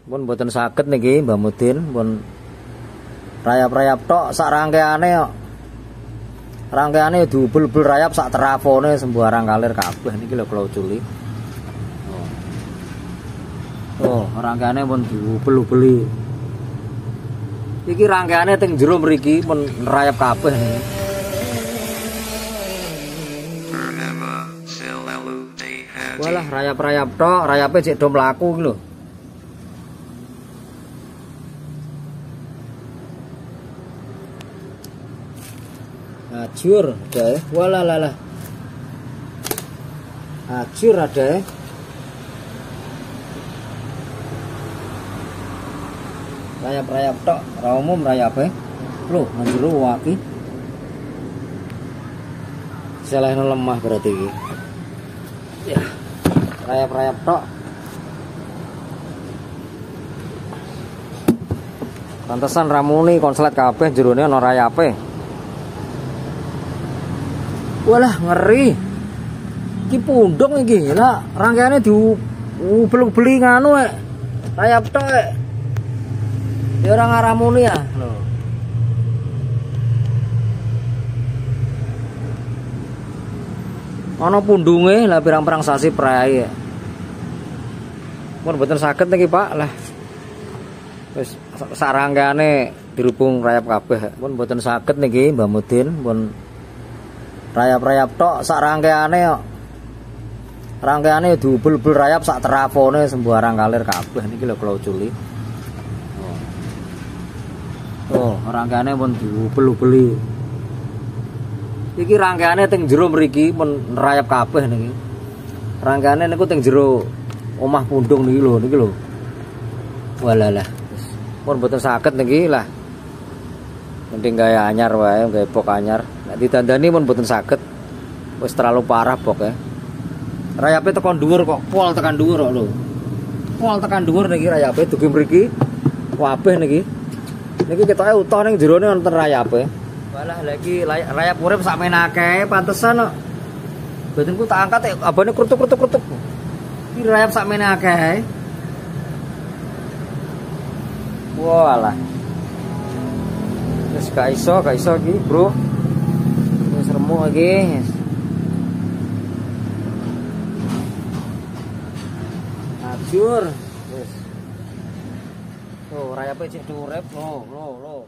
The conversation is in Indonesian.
Pun mboten saged niki Mbah Mudin, pun rayap-rayap tok sak rangkeane kok. Rangkeane diubel-ubel rayap sak trafone sembarang kalir kabeh niki lho kula uculi. Oh, rangkeane pun diubel-ubeli. Iki rangkeane teng jero mriki pun rayap kabeh niki. Walah rayap-rayap tok, rayape cek do mlaku iki lho. Ajur ada ya. Walah. Ajur ada ya. Rayap-rayap tok, ora umum rayape. Lho, nang jero waki. Selehna lemah berarti iki. Ya. Rayap-rayap tok. Pantesan ramuni konslet kabeh jerone ana rayape. Walah ngeri. Iki pundung iki. Lah rangkeane diubel-ubeli nganu rayap tok. Ya ora ngaramuni ya. Lho. Ana pundunge lah pirang-pirang sasi prae. Mun mboten saged niki Pak lah. Wis sarangkane dirubung rayap kabeh. Mun mboten saged niki Mbah Mudin, pun rayap-rayap tok sak rangkeane kok. Rangkeane diubel-ubel rayap sak trafone sembarang kalir kabeh niki lho kula uculi. Oh, rangkeane pun diubel-ubeli. Iki rangkeane teng jero mriki pun rayap kabeh niki. Rangkeane niku teng jero omah pundung niki lho. Walalah. Pun mboten saged niki lah. Mending gaya anyar wae, gaya bok anyar. Nek ditandani pun mboten saged. Wis terlalu parah boke. Rayape tekan dhuwur kok, pol tekan dhuwur kok lho. Pol tekan dhuwur niki rayape dugi mriki. Kabeh niki. Niki ketoke utuh ning jerone wonten rayape. Walah lagi rayap urip sakmen akeh pantesan kok. Batinku tak angkat abane krutuk-krutuk. Iki rayap sakmen akeh. Walah. Wis gak iso iki, Bro. Wis remuk iki. Ajur. Wis. Oh, rayape cek urip. Loh.